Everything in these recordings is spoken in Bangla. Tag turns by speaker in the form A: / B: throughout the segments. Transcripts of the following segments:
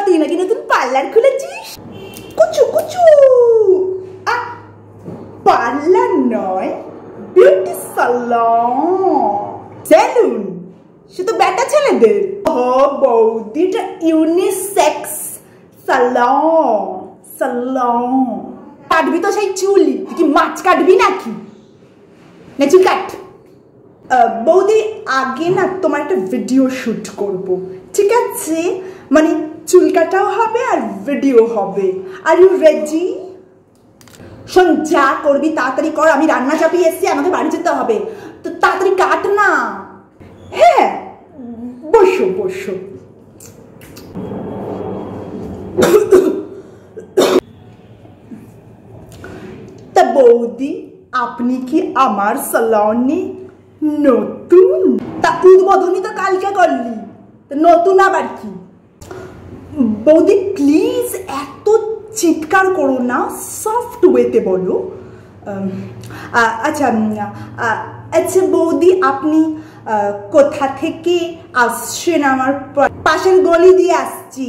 A: তুই নাকি নতুন পার্লার খুলেছিস? কুচু কুচু। পার্লার নয়, বিউটি সালন, সেলুন। সে তো বেটা ছেলেদের। বৌদি, এটা ইউনিসেক্স সালন। সালন। কাটবি তো সেই চুল? তুই কি মাছ কাটবি নাকি? না চুল কাট। বৌদি, আগে না তোমার একটা ভিডিও শুট করব, ঠিক আছে? মানে চুল কাটাও হবে আর ভিডিও হবে। Are you ready? শোন, যা করবি তাড়াতাড়ি কর, আমি রান্না চাপিয়ে এসছি, আমাকে বাড়ি যেতে হবে, তো তাড়াতাড়ি কাট না। হ্যাঁ, বসো বসো। তা বৌদি, আপনি কি আমার সালনে নতুন? তা উদ্বোধনী তো কালকে করলি, নতুন আবার কি? বৌদি প্লিজ এত চিৎকার করো না, সফট ওয়েতে বলো। আচ্ছা আচ্ছা বৌদি, আপনি কোথা থেকে আসছেন? আমার পাশের গলি দিয়ে আসছি।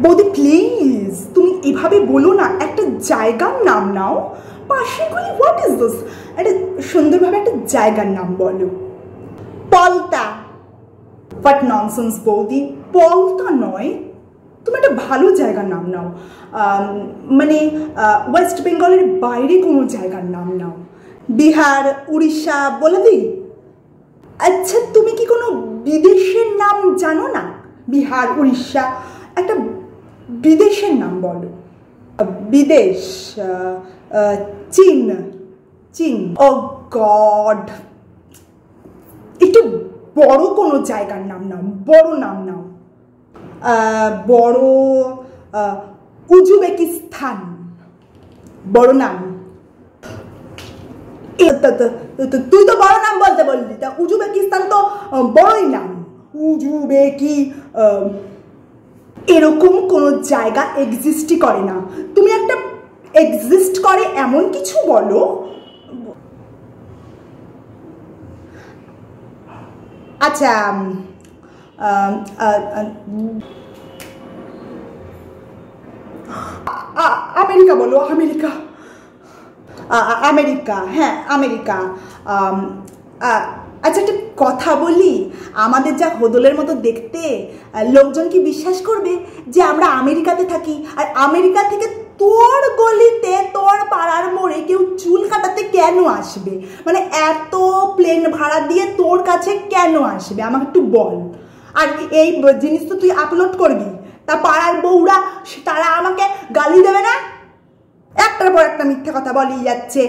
A: বৌদি প্লিজ তুমি এভাবে বলো না, একটা জায়গার নাম নাও। পাশের গলি, হোয়াট ইজ দিস? একটা সুন্দরভাবে একটা জায়গার নাম বলো। পলতা। হোয়াট ননসেন্স বৌদি, পলতা নয়, তুমি একটা ভালো জায়গার নাম নাও। মানে ওয়েস্ট বেঙ্গলের বাইরে কোনো জায়গার নাম নাও। বিহার, উড়িষ্যা বলে দিই? আচ্ছা, তুমি কি কোনো বিদেশের নাম জানো না? বিহার, উড়িষ্যা, একটা বিদেশের নাম বলো। বিদেশ, চীন। চীন। ও গড, একটু বড় কোনো জায়গার নাম নাও, বড় নাম নাও। বড়, উজবেকিস্তান, বড় নাম। তুই তো বড় নাম বলতে বললি, তা উজবেকিস্তান তো বড়ই নাম। উজবেকি, এরকম কোনো জায়গা এক্সিস্টই করে না। তুমি একটা এক্সিস্ট করে এমন কিছু বলো। আচ্ছা, আমেরিকা বলো। আমেরিকা। আমেরিকা, হ্যাঁ আমেরিকা। আচ্ছা, একটা কথা বলি, আমাদের যা হোদলের মতো দেখতে, লোকজন কি বিশ্বাস করবে যে আমরা আমেরিকাতে থাকি? আর আমেরিকা থেকে তোর গলিতে, তোর পাড়ার মোড়ে কেউ চুল কাটাতে কেন আসবে? মানে এত প্লেন ভাড়া দিয়ে তোর কাছে কেন আসবে, আমাকে একটু বল। আর এই জিনিস তো তুই আপলোড করবি, তা পাড়ার বউরা তারা আমাকে গালি দেবে না? একটার পর একটা মিথ্যা কথা বলি যাচ্ছে।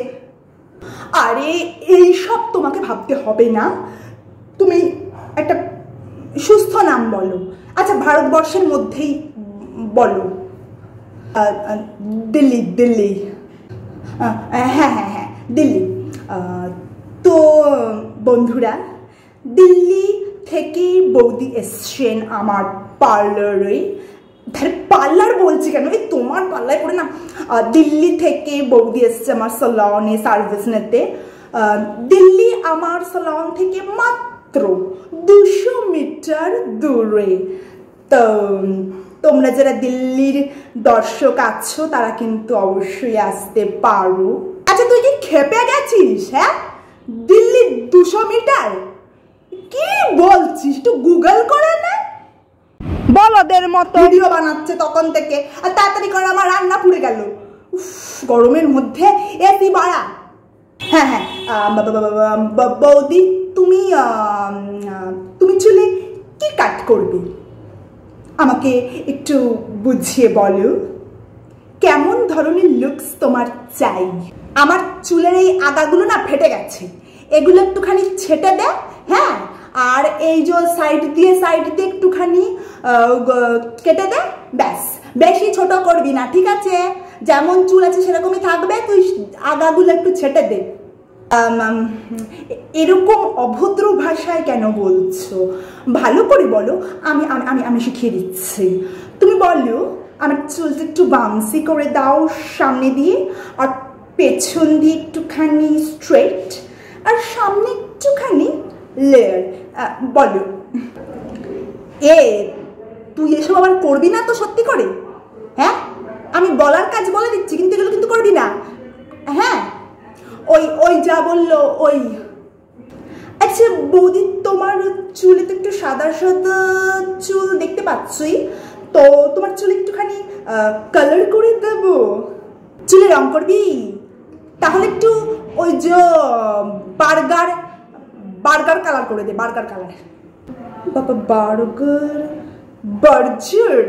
A: আরে এইসব তোমাকে ভাবতে হবে না, তুমি একটা সুস্থ নাম বলো। আচ্ছা, ভারতবর্ষের মধ্যেই বলো। দিল্লি। দিল্লি, হ্যাঁ হ্যাঁ হ্যাঁ দিল্লি। তো বন্ধুরা, দিল্লি থেকে বৌদি এসছেন আমার পার্লারে। পার্লার বলছি কেন, এই তোমার পার্লার করে না। দিল্লি থেকে বৌদি এসছে আমার সালনে সার্ভিস নিতে। দিল্লি আমার সালন থেকে মাত্র 200 মিটার দূরে। তো তোমরা যারা দিল্লির দর্শক আছো তারা কিন্তু অবশ্যই আসতে পারো। আচ্ছা, তুই কি খেপে গেছিস? হ্যাঁ, দিল্লি 200 মিটার কি বলছিস? একটু গুগল করে না। বলদের মতো ভিডিও বানাচ্ছে তখন থেকে, আর তাড়াতাড়ি করে, আমার রান্না পুড়ে গেল। গরমের মধ্যে এসি বাড়া। হ্যাঁ হ্যাঁ বৌদি, তুমি তুমি চুলে কি কাট করবে আমাকে একটু বুঝিয়ে বলো। কেমন ধরনের লুকস তোমার চাই? আমার চুলের এই আগাগুলো না ফেটে গেছে, এগুলো একটুখানি ছেটে দে। হ্যাঁ, আর এই যে সাইড দিয়ে একটুখানি কেটে দে, ব্যাস। বেশি ছোট করবি না, ঠিক আছে? যেমন চুল আছে সেরকমই থাকবে, তুই আগাগুলো একটু ছেটে দে। এরকম অভদ্র ভাষায় কেন বলছো? ভালো করে বলো, আমি আমি আমি শিখিয়ে দিচ্ছি। তুমি বলো, আমার চুলটা একটু বাউন্সি করে দাও সামনে দিয়ে, আর পেছন দিয়ে একটুখানি স্ট্রেট, আর সামনে একটুখানি লেয়ার। বলো। তুই এসব আবার করবি না তো সত্যি করে? হ্যাঁ, আমি বলার কাজ বলে দিচ্ছি, কিন্তু এগুলো কিন্তু করবি না। হ্যাঁ, ওই ওই যা বললো ওই। আচ্ছা বৌদি, তোমার চুলে তো একটু সাদা সাদা চুল দেখতে পাচ্ছই, তো তোমার চুল একটুখানি কালার করে দেব। চুলে রং করবি? তাহলে একটু ওই যে বার্গার বার্গার কালার করে দে, বার্গার কালার। বাবা, বার্গার বার্জার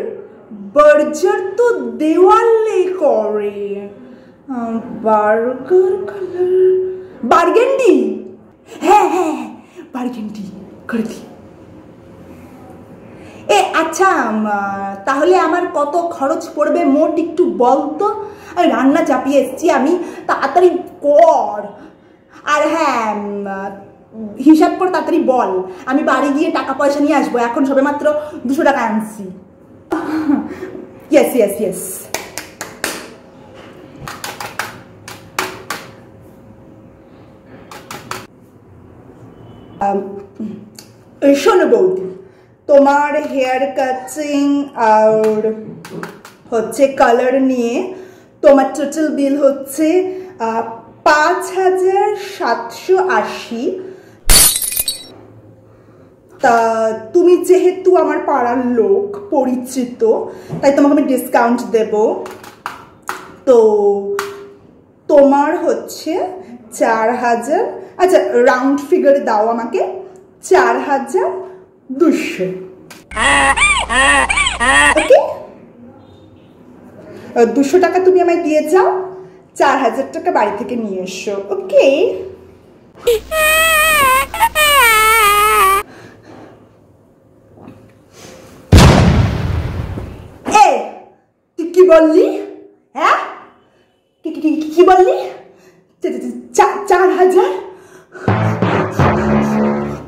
A: বার্জার তো দেওয়ালে করে। Burger colour burgundy. হ্যাঁ হ্যাঁ, বার্গেন্ডি করে দি। আচ্ছা, তাহলে আমার কত খরচ পড়বে মোট একটু বল তো। রান্না চাপিয়ে এসছি আমি, তাড়াতাড়ি কর। আর হ্যাঁ, হিসাব করে তাড়াতাড়ি বল, আমি বাড়ি গিয়ে টাকা পয়সা নিয়ে আসবো। এখন সবে মাত্র 200 টাকা আনছি। Yes yes yes. শোনো বৌদি, তোমার হেয়ার কাটিং আর হচ্ছে কালার নিয়ে তোমার টোটাল বিল হচ্ছে 5780। তা তুমি যেহেতু আমার পাড়ার লোক, পরিচিত, তাই তোমাকে আমি ডিসকাউন্ট দেব। তো তোমার হচ্ছে 4000, আচ্ছা রাউন্ড ফিগার দাও আমাকে, 4200। ওকে, 200 টাকা তুমি আমায় দিয়ে যাও, 4000 টাকা বাড়ি থেকে নিয়ে এসো। ওকে, তুই কি বললি? হ্যাঁ, কি বললি? 4000?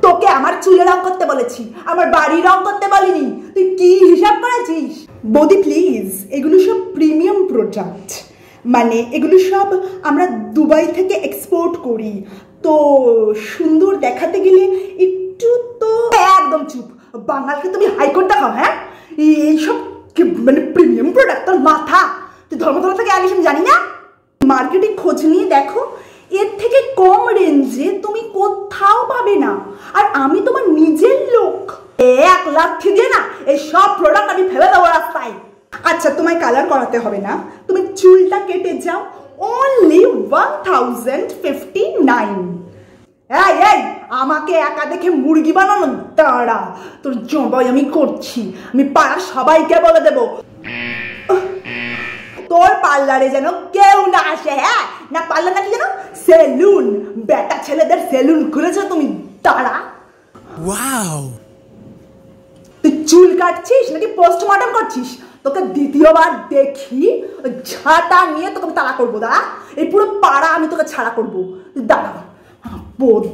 A: তোকে আমার চুলে রং করতে বলেছি, আমার বাড়ি রং করতে বলিনি। তুই কি হিসাব করেছিস? বৌদি প্লিজ, এগুলো সব প্রিমিয়াম প্রোডাক্ট, মানে এগুলো সব আমরা দুবাই থেকে এক্সপোর্ট করি, তো সুন্দর দেখাতে গেলে একটু তো। একদম চুপ, বাঙালকে তুমি হাইকোর্ট দেখাও। হ্যাঁ, এইসব মানে প্রিমিয়াম প্রোডাক্ট, তোর মাথা। তুই ধর্মতলা থেকে আনিস আমি জানি না? মার্কেটে খোঁজ নিয়ে দেখো, এর থেকে কম রেঞ্জে তুমি কোথাও পাবে না। আর আমি তোমার নিজের লোক, 1 লাখ দিয়ে না এই সব প্রোডাক্ট আমি ফেলে দেবো রাস্তায়। আচ্ছা, তোমায় কালার করাতে হবে না, তুমি চুলটা কেটে যাও, অনলি 1059। এই এই, আমাকে একা দেখে মুরগি বানানো? দাঁড়া, তোর জবাই আমি করছি। আমি পাড়ার সবাইকে বলে দেবো তোর পার্লারে যেন কেউ না আসে। হ্যাঁ, না পার্লার নাকি যেন সেলুন, বেটা ছেলেদের সেলুন খুলেছ তুমি। দাঁড়া, ওয়াও, তুই চুল কাটছিস নাকি পোস্টমর্টম করছিস? তোকে দ্বিতীয়বার দেখি ঝাঁটা নিয়ে তোকে আমি তাড়া করবো। দাঁড়া, এই পুরো পাড়া আমি তোকে ছাড়া করবো। দাঁড়া, বোধ।